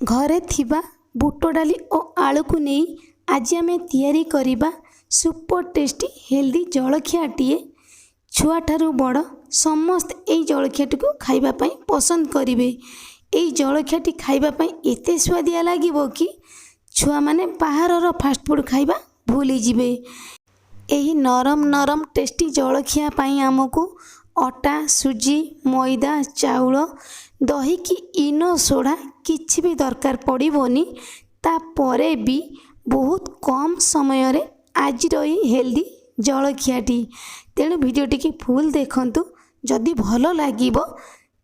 घरे थिबा बुट डाली और आलू को नहीं आज आम तैयारी करिबा सुपर टेस्टी हेल्दी जलखियाटीए। छुआ ठारू बड़ समस्त यही जलखियाटी को खाइबा पई पसंद करिवे। यही जलखियाटी खाइबा पई एते स्वादिया लागिबो कि छुआ माने बाहरर फास्टफुड खाइबा भूली जिवे। यही नरम नरम टेस्टी जलखिया पाई आमको अटा सुजी मैदा चाउल दही की इनो सोडा किछि भी दरकार पड़ोनी। तापरे भी बहुत कम समय रे आज रही हेल्दी जलखियाटी। तेणु वीडियोटी की फुल देखंतु। जदि भल लागिबो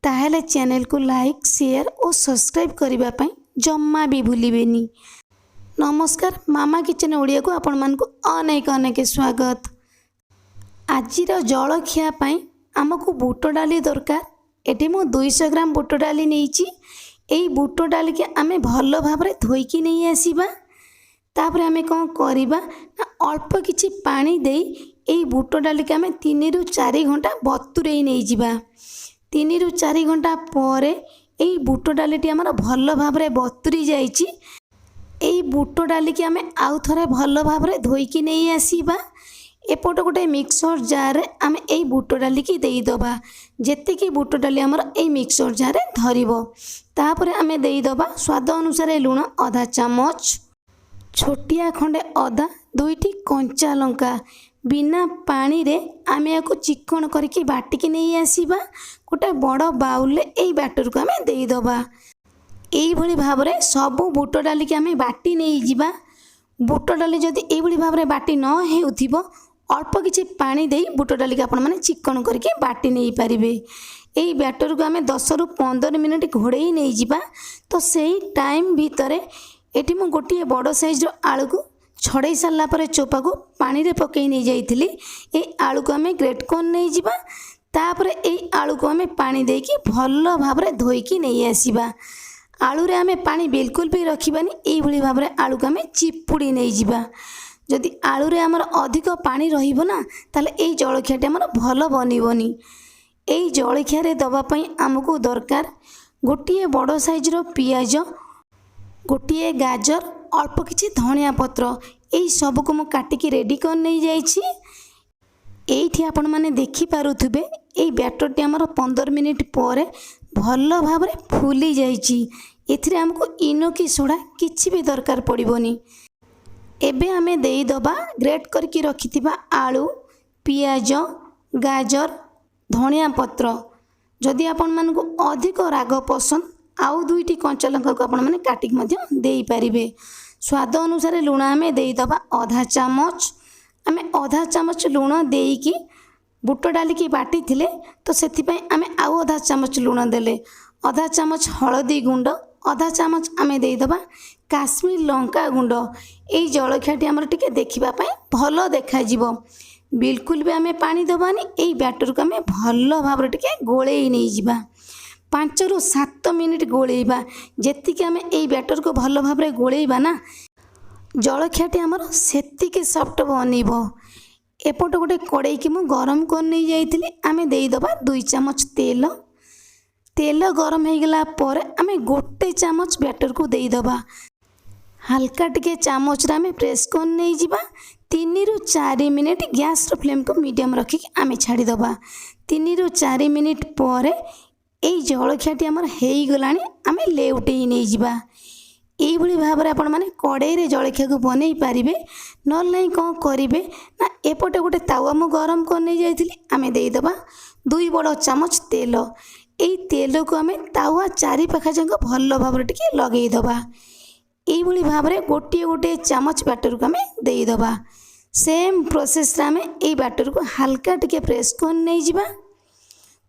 ताहेले चैनल को लाइक शेयर और सब्सक्राइब करबा पई जम्मा भी भूलिबेनी। नमस्कार, मामा किचन ओडिया को आपण मान को अनेक अनेक स्वागत। आजिर जलखिया पई आमको बुट डाली दरकार। एटी मु 200 ग्राम बुट डाली नहींची। एई बुट डाली के आमे भल भाबरे धोईकी नहीं आसीबा। तापर आमे कोन करिबा ना अल्प किछि पानी देई एई बुट डाली के आमे 3 रु 4 घंटा बतुरेई नहीं जिबा। 3 रु 4 घंटा परे एई बुट डालीटी हमर भल भाबरे बतुरी जाईची। एई बुट डाली के आमे आउ थरे भल भाबरे धोईकी नहीं आसीबा। एपट गोटे मिक्सर जार आमे एई बुट डाली की देई दबा। जेते की बुट डाली हमर एई मिक्सर जार धरिबो। तापर आमे देई दबा स्वाद अनुसार लूण आधा चामच, छोटिया खंडे अदा, 2टी कंचा लंका। बिना पानी रे आमे याको चिकन करके बाटिकी नहीं आसीबा। गोटे बड़ बाउल रे एई बैटर को आमे देई दबा। एई भली भाबरे सबु बुट डाली के आमे बाटी नहीं जिबा। बुट डाली जदि एई भली भाबरे बाटी न हेउथिबो अल्प किछि पानी देई बुट डाली के आपण माने चिकन करके बाटी नहीं पारिबे। एई बैटर को आमे 10 रु 15 मिनिट घोड़ेई नहीं जिबा। तो सेही टाइम भितरे एठी मु गोटिए बड़ साइज रो आलू को छड़ाई सारला परे चोपा को पानी रे पकई नहीं जाइथिली। ए आलू को आमे ग्रेट कर नहीं जिबा। तापर एई आलू को आमे पानी देकी भल भाबरे धोईकी नहीं आसीबा। आलू रे आमे पानी बिल्कुल भी रखिबानी। एई भली भाबरे आलू को आमे चिपुड़ी नहीं जिबा। जदि आलू रे हमर अधिक पानी रहिबो ना ताले एई जलखियाटी हमर भल बनिबोनी। एई जलखिया रे दबा पई हमकु दरकार गोटिए बड़ साइज रो पियाज, गोटिए गाजर, अल्प किछि धनिया पत्र। एई सब को मु काटिकी रेडी कर नहीं जाईछि। एइठी आपण माने देखि पारुथुबे एई बैटरटी हमर 15 मिनिट परे भल भाबरे फुली जाईछि। एथिरे हमकु इनो की सोडा किछि भी दरकार पड़िबोनी। एबे आमे देई दबा ग्रेट करके रखिथिबा आलू, पियाज, गाजर, धनिया पत्र। जदि आपण मानकु अधिक राग पसंद आउ 2टी कंचा लंका को आपण माने काटिक मध्य देई पारिबे। स्वाद अनुसार लूण आमे देई दबा आधा चामच। आमे आधा चामच लूण देईकी बुट डाली की बाटी थिले तो सेथि पई आमे आउ आधा चामच लूण देले। आधा चामच हळदी गुंड, आधा चामच आमे देई दबा काश्मीर लंका गुंड। एई जलखियाटी हमर टिके देखिबा पई भलो देखा जिवो। बिल्कुल भी आमे पानी दबानी। एई बैटर को आमे भलो भाबरे टिके गोळेई नै जिबा। 5 रु 7 मिनिट गोळेइबा। जेतिके आमे एई बैटर को भलो भाबरे गोळेइबा ना जलखियाटी हमर सेतिके सॉफ्ट बनिबो। एपट गोटे कड़ाई की मु गरम कर नहीं जाइथिली। आमे देई दबा 2 चामच तेल। तेल गरम हो गला पर आमे गोटे चामच बैटर को देई दबा। हल्का टिके चामच रे आमे प्रेस कर नहीं जिबा। 3 रु 4 मिनिट गैस रो फ्लेम को मीडियम रखी आमे छाड़ी दबा। 3 रु 4 मिनिट पर एई जलखियाटी हमर हेई गलानी। आमे लेउटेई नहीं जिबा। एई भली भाबरे आपण माने कड़ाई रे जलखिया को बनेई पारिबे। नल नहीं कोन करिवे ना एपटे गोटे तावा मु गरम कर नहीं जाइथिली। आमे देई दबा 2 बड़ चामच तेल। एई तेल को आमे तावा चारि पाखा जंग भल भाबरे टिके लगेई दबा। एई भली भाबरे गोटिए गोटे चामच बैटर को आमे देई दबा। सेम प्रोसेस रे आमे एई बैटर को हल्का टिके प्रेस कर नहीं जिबा।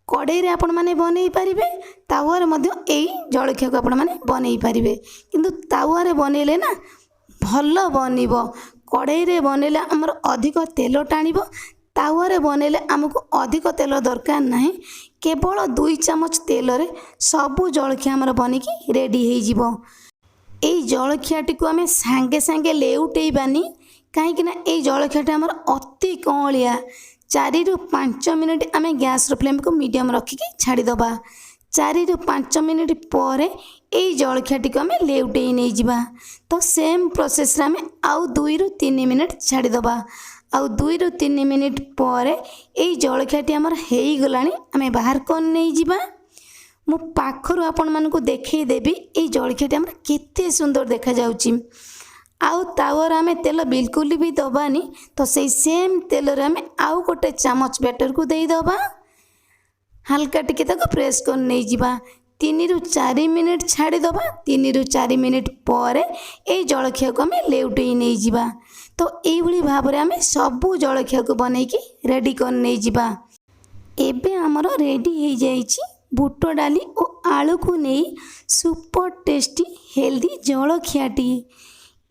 कड़ाई रे आपण माने बनेई पारिबे। तावा रे मध्य एई जलखिया को आपण माने बनेई पारिबे। किंतु तावा रे बनेले ना भल बनिबो। कड़ाई रे बनेले हमर अधिक तेल टाणिबो। तावा रे बनेले हमको अधिक तेल दरकार नाही। केवल 2 चामच तेल रे सबु जलखिया हमर बनिकी रेडी हेई जिवो। एई जलखियाटी को आमे सांगे सांगे लेउटेइबानी। काहे कि ना एई जलखियाटी हमर अति कौलिया। 4 रु 5 मिनिट आमे गैस रो फ्लेम को मीडियम रखिकी छाड़ी दबा। 4 ରୁ 5 ମିନିଟ୍ ପରେ ଏଇ ଜଳଖିଆଟିକୁ ଆମେ ଲେଉଟେଇ ନେଇଯିବା। ତ ସେମ୍ ପ୍ରୋସେସ୍ରେ ଆମେ ଆଉ 2 ରୁ 3 ମିନିଟ୍ ଛାଡ଼ିଦେବା। ଆଉ 2 ରୁ 3 ମିନିଟ୍ ପରେ ଏଇ ଜଳଖିଆଟି ଆମର ହେଇଗଲାଣି, ଆମେ ବାହାର କରି ନେଇଯିବା। ମୁଁ ପାଖରୁ ଆପଣମାନଙ୍କୁ ଦେଖେଇ ଦେବି ଏଇ ଜଳଖିଆଟି ଆମର କେତେ ସୁନ୍ଦର ଦେଖାଯାଉଛି। ଆଉ ତାୱାରେ ଆମେ ତେଲ ବିଲକୁଲ ବି ଦେବାନି। ତ ସେଇ ସେମ୍ ତେଲରେ ଆମେ ଆଉ ଗୋଟେ ଚାମଚ ବ୍ୟାଟରକୁ ଦେଇଦେବା। ହାଲକା ଟିକେ ତାକୁ ପ୍ରେସ୍ କରି ନେଇଯିବା। 3 ରୁ 4 ମିନିଟ୍ ଛାଡ଼ିଦେବା। 3 ରୁ 4 ମିନିଟ୍ ପରେ ଏଇ ଜଳଖିଆକୁ ଆମେ ଲେଉଟେଇ ନେଇଯିବା। ତ ଏଇଭଳି ଭାବରେ ଆମେ ସବୁ ଜଳଖିଆକୁ ବନେଇକି ରେଡ଼ି କରି ନେଇଯିବା। ଏବେ ଆମର ରେଡ଼ି ହେଇଯାଇଛି ବୁଟ ଡାଲି ଓ ଆଳୁକୁ ନେଇ ସୁପର ଟେଷ୍ଟି ହେଲ୍ଦି ଜଳଖିଆଟିଏ।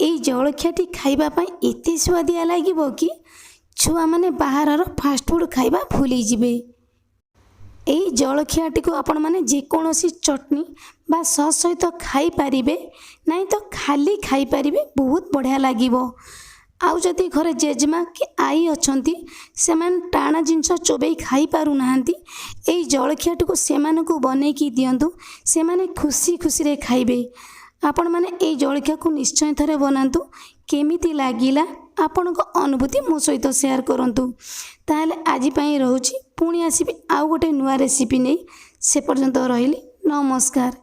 ଏଇ ଜଳଖିଆଟି ଖାଇବା ପାଇଁ ଏତେ ସୁଆଦିଆ ଲାଗିବ କି ଛୁଆମାନେ ବାହାରର ଫାଷ୍ଟଫୁଡ଼୍ ଖାଇବା ଭୁଲିଯିବେ। ଏଇ ଜଳଖିଆଟିକୁ ଆପଣମାନେ ଯେକୌଣସି ଚଟଣି ବା ସସ୍ ସହିତ ଖାଇପାରିବେ, ନାହିଁ ତ ଖାଲି ଖାଇପାରିବେ, ବହୁତ ବଢ଼ିଆ ଲାଗିବ। ଆଉ ଯଦି ଘରେ ଜେଜେମା କି ଆଈ ଅଛନ୍ତି, ସେମାନେ ଟାଣ ଜିନିଷ ଚୋବେଇ ଖାଇପାରୁନାହାନ୍ତି, ଏଇ ଜଳଖିଆଟିକୁ ସେମାନଙ୍କୁ ବନେଇକି ଦିଅନ୍ତୁ, ସେମାନେ ଖୁସି ଖୁସିରେ ଖାଇବେ। ଆପଣମାନେ ଏଇ ଜଳଖିଆକୁ ନିଶ୍ଚୟ ଥରେ ବନାନ୍ତୁ। କେମିତି ଲାଗିଲା ଆପଣଙ୍କ ଅନୁଭୂତି ମୋ ସହିତ ସେୟାର କରନ୍ତୁ। ତାହେଲେ ଆଜି ପାଇଁ ରହୁଛି, ପୁଣି ଆସିବି ଆଉ ଗୋଟେ ନୂଆ ରେସିପି ନେଇ। ସେ ପର୍ଯ୍ୟନ୍ତ ରହିଲି, ନମସ୍କାର।